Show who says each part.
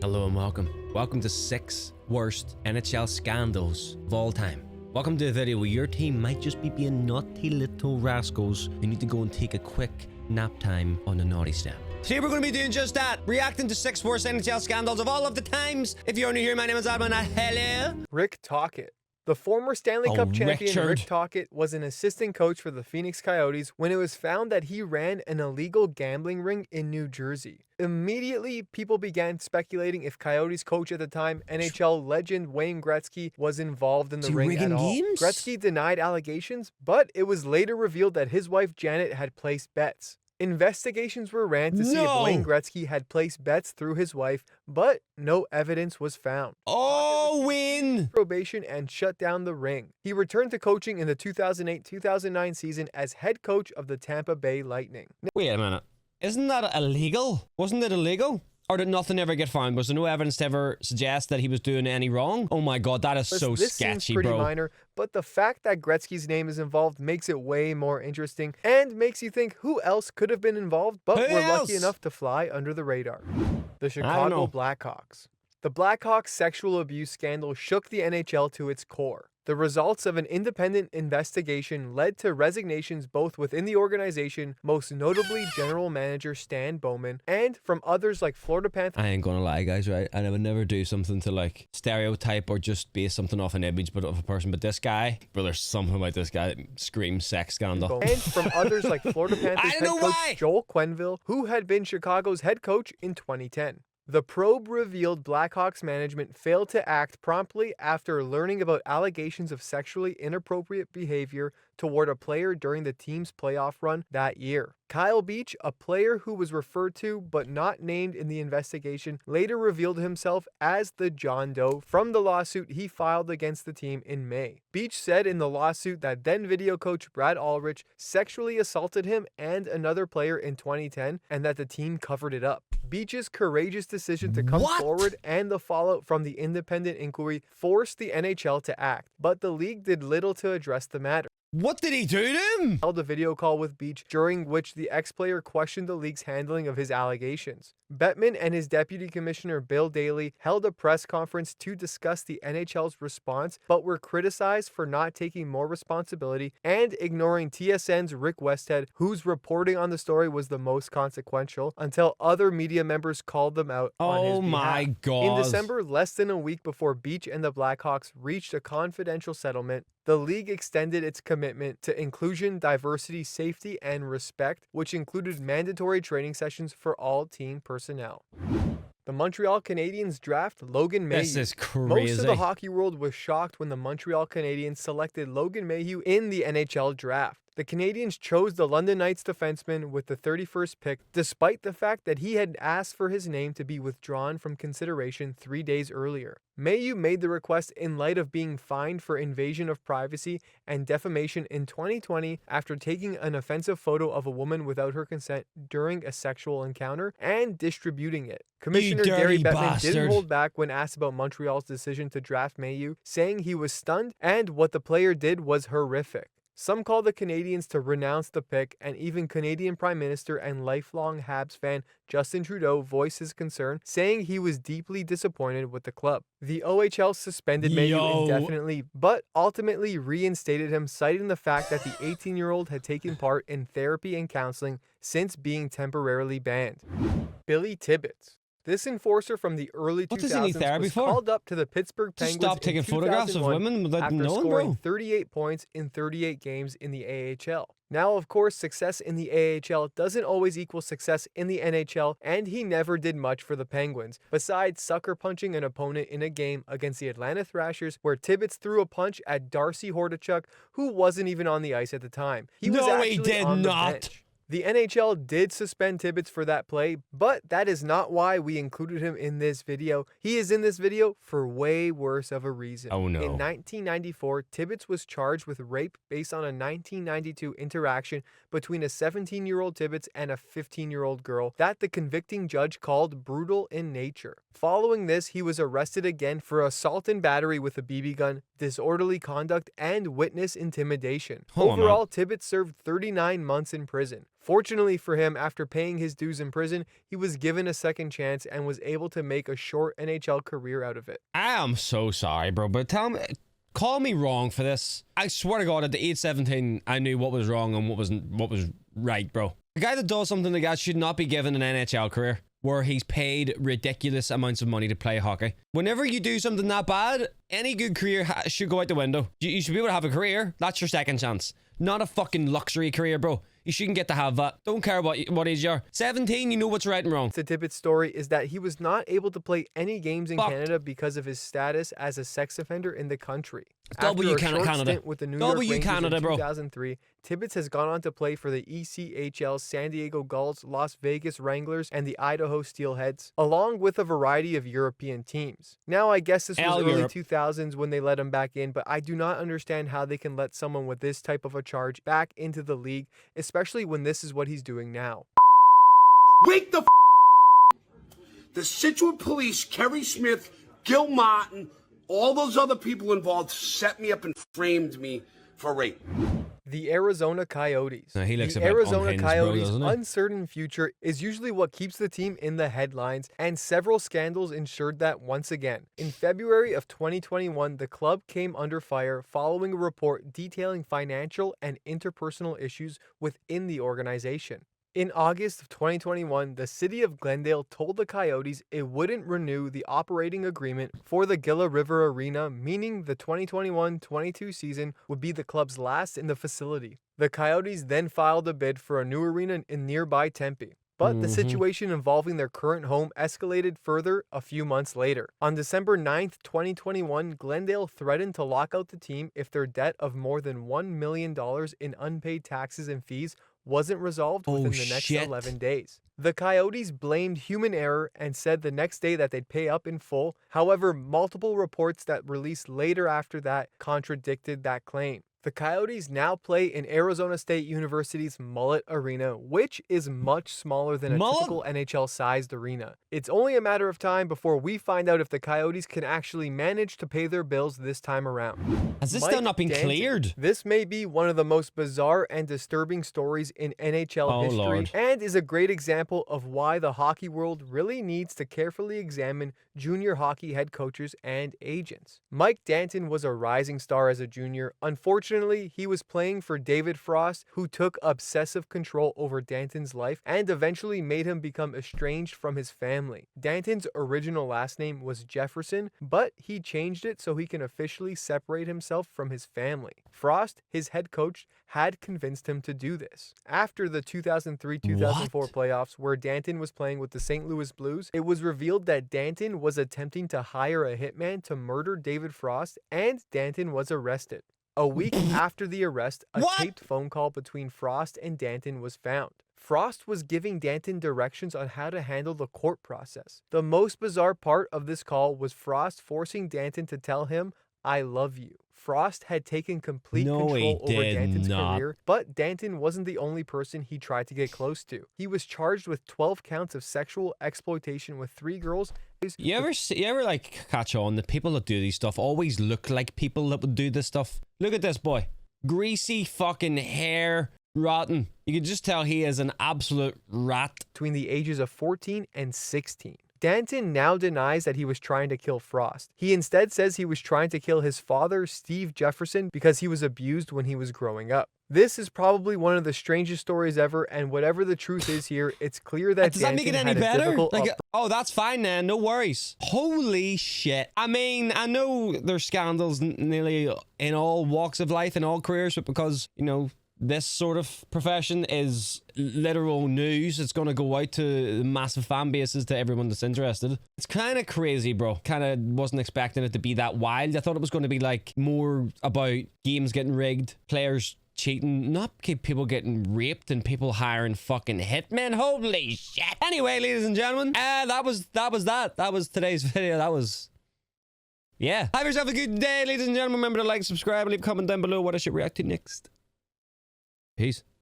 Speaker 1: Hello and welcome. Welcome to 6 worst NHL scandals of all time. Welcome to a video where your team might just be being naughty little rascals who need to go and take a quick nap time on the naughty step. Today we're going to be doing just that, reacting to 6 worst NHL scandals of all of the times. If you're new here, my name is Adman. Hello.
Speaker 2: Rick Tocchet. The former Stanley Cup champion Rick Tocchet was an assistant coach for the Phoenix Coyotes when it was found that he ran an illegal gambling ring in New Jersey. Immediately, people began speculating if Coyotes coach at the time, NHL legend Wayne Gretzky, was involved in the ring at all. Gretzky denied allegations, but it was later revealed that his wife Janet had placed bets. Investigations were ran to see if Wayne Gretzky had placed bets through his wife, but no evidence was found.
Speaker 1: Win!
Speaker 2: Probation and shut down the ring. He returned to coaching in the 2008-2009 season as head coach of the Tampa Bay Lightning.
Speaker 1: Wait a minute. Isn't that illegal? Wasn't it illegal? Or did nothing ever get found? Was there no evidence to ever suggest that he was doing any wrong? Oh my god, that is so
Speaker 2: this
Speaker 1: sketchy,
Speaker 2: seems pretty minor, but the fact that Gretzky's name is involved makes it way more interesting and makes you think who else could have been involved, but were lucky enough to fly under the radar. The Chicago Blackhawks. The Blackhawks sexual abuse scandal shook the NHL to its core. The results of an independent investigation led to resignations both within the organization, most notably general manager Stan Bowman, and from others like Florida Panthers.
Speaker 1: I ain't gonna lie, guys, right? And I would never do something to like stereotype or just base something off an image but of a person. But this guy, bro, there's something about this guy that screams sex scandal.
Speaker 2: And from others like Florida Panthers head coach Joel Quenneville, who had been Chicago's head coach in 2010. The probe revealed Blackhawks management failed to act promptly after learning about allegations of sexually inappropriate behavior toward a player during the team's playoff run that year. Kyle Beach, a player who was referred to but not named in the investigation, later revealed himself as the John Doe from the lawsuit he filed against the team in May. Beach said in the lawsuit that then video coach Brad Ulrich sexually assaulted him and another player in 2010 and that the team covered it up. Beach's courageous decision to come forward and the fallout from the independent inquiry forced the NHL to act, but the league did little to address the matter.
Speaker 1: What did he do to him?
Speaker 2: Held a video call with Beach during which the ex-player questioned the league's handling of his allegations. Bettman and his deputy commissioner Bill Daly held a press conference to discuss the NHL's response, but were criticized for not taking more responsibility and ignoring TSN's Rick Westhead, whose reporting on the story was the most consequential, until other media members called them out on his behalf.
Speaker 1: Oh my god.
Speaker 2: In December, less than a week before Beach and the Blackhawks reached a confidential settlement, the league extended its commitment to inclusion, diversity, safety, and respect, which included mandatory training sessions for all team personnel. The Montreal Canadiens draft Logan Mayhew.
Speaker 1: This is crazy.
Speaker 2: Most of the hockey world was shocked when the Montreal Canadiens selected Logan Mayhew in the NHL draft. The Canadiens chose the London Knights defenseman with the 31st pick, despite the fact that he had asked for his name to be withdrawn from consideration 3 days earlier. Mayhew made the request in light of being fined for invasion of privacy and defamation in 2020 after taking an offensive photo of a woman without her consent during a sexual encounter and distributing it. Commissioner Gary Bettman didn't hold back when asked about Montreal's decision to draft Mayhew, saying he was stunned and what the player did was horrific. Some call the Canadiens to renounce the pick, and even Canadian Prime Minister and lifelong Habs fan Justin Trudeau voiced his concern, saying he was deeply disappointed with the club. The OHL suspended Mayhew indefinitely, but ultimately reinstated him, citing the fact that the 18-year-old had taken part in therapy and counseling since being temporarily banned. Billy Tibbits. This enforcer from the early 2000s was called up to the Pittsburgh Penguins
Speaker 1: stop taking photographs of women without
Speaker 2: after
Speaker 1: knowing,
Speaker 2: scoring 38 points in 38 games in the AHL. Now, of course, success in the AHL doesn't always equal success in the NHL, and he never did much for the Penguins, besides sucker punching an opponent in a game against the Atlanta Thrashers where Tibbits threw a punch at Darcy Hordichuk, who wasn't even on the ice at the time. He was actually on the bench. The NHL did suspend Tibbits for that play, but that is not why we included him in this video. He is in this video for way worse of a reason.
Speaker 1: Oh no.
Speaker 2: In 1994, Tibbits was charged with rape based on a 1992 interaction between a 17-year-old Tibbits and a 15-year-old girl that the convicting judge called brutal in nature. Following this, he was arrested again for assault and battery with a BB gun, disorderly conduct, and witness intimidation. Overall, Tibbits served 39 months in prison. Fortunately for him, after paying his dues in prison, he was given a second chance and was able to make a short NHL career out of it.
Speaker 1: I am so sorry, bro, but call me wrong for this. I swear to God, at the age 17, I knew what was wrong and what was right, bro. The guy that does something like that should not be given an NHL career where he's paid ridiculous amounts of money to play hockey. Whenever you do something that bad, any good career should go out the window. You should be able to have a career. That's your second chance. Not a fucking luxury career, bro. You shouldn't get to have that. Don't care what age you are. 17, you know what's right and wrong.
Speaker 2: The Tibbits story is that he was not able to play any games in Canada because of his status as a sex offender in the country.
Speaker 1: W Canada.
Speaker 2: Stint with the New York Rangers in 2003, Tibbits has gone on to play for the ECHL San Diego Gulls, Las Vegas Wranglers, and the Idaho Steelheads, along with a variety of European teams. Now, I guess this was early 2000s when they let him back in, but I do not understand how they can let someone with this type of a charge back into the league, especially when this is what he's doing now.
Speaker 3: Wake the Situate Police, Kerry Smith, Gil Martin, all those other people involved set me up and framed me for rape.
Speaker 2: The Arizona Coyotes.
Speaker 1: The
Speaker 2: Arizona Coyotes' uncertain future is usually what keeps the team in the headlines, and several scandals ensured that once again. In February of 2021, the club came under fire following a report detailing financial and interpersonal issues within the organization. In August of 2021, the city of Glendale told the Coyotes it wouldn't renew the operating agreement for the Gila River Arena, meaning the 2021-22 season would be the club's last in the facility. The Coyotes then filed a bid for a new arena in nearby Tempe. But the situation involving their current home escalated further a few months later. On December 9th, 2021, Glendale threatened to lock out the team if their debt of more than $1 million in unpaid taxes and fees wasn't resolved within the next 11 days. The Coyotes blamed human error and said the next day that they'd pay up in full. However, multiple reports that released later after that contradicted that claim. The Coyotes now play in Arizona State University's Mullet Arena, which is much smaller than a typical NHL-sized arena. It's only a matter of time before we find out if the Coyotes can actually manage to pay their bills this time around.
Speaker 1: Has this still not been cleared?
Speaker 2: This may be one of the most bizarre and disturbing stories in NHL history, and is a great example of why the hockey world really needs to carefully examine junior hockey head coaches and agents. Mike Danton was a rising star as a junior. Unfortunately, he was playing for David Frost, who took obsessive control over Danton's life and eventually made him become estranged from his family. Danton's original last name was Jefferson, but he changed it so he can officially separate himself from his family. Frost, his head coach, had convinced him to do this. After the 2003-2004 playoffs, where Danton was playing with the St. Louis Blues, it was revealed that Danton was attempting to hire a hitman to murder David Frost, and Danton was arrested. A week after the arrest, a taped phone call between Frost and Danton was found. Frost was giving Danton directions on how to handle the court process. The most bizarre part of this call was Frost forcing Danton to tell him, "I love you." Frost had taken complete control over Danton's career, but Danton wasn't the only person he tried to get close to. He was charged with 12 counts of sexual exploitation with 3 girls.
Speaker 1: You ever like catch on that people that do these stuff always look like people that would do this stuff? Look at this boy. Greasy fucking hair, rotten. You can just tell he is an absolute rat.
Speaker 2: Between the ages of 14 and 16. Danton now denies that he was trying to kill Frost. He instead says he was trying to kill his father, Steve Jefferson, because he was abused when he was growing up. This is probably one of the strangest stories ever, and whatever the truth is here, it's clear that Danton
Speaker 1: make it any
Speaker 2: had
Speaker 1: better?
Speaker 2: a difficult
Speaker 1: Oh, that's fine then, no worries. Holy shit. I mean, I know there's scandals nearly in all walks of life, in all careers, but because, you know, this sort of profession is literal news, it's going to go out to massive fan bases, to everyone that's interested. It's kind of crazy, bro. Kind of wasn't expecting it to be that wild. I thought it was going to be like more about games getting rigged, players cheating, not people getting raped and people hiring fucking hitmen. Holy shit. Anyway, ladies and gentlemen, that was today's video. Yeah. Have yourself a good day, ladies and gentlemen. Remember to like, subscribe, and leave a comment down below what I should react to next. Peace.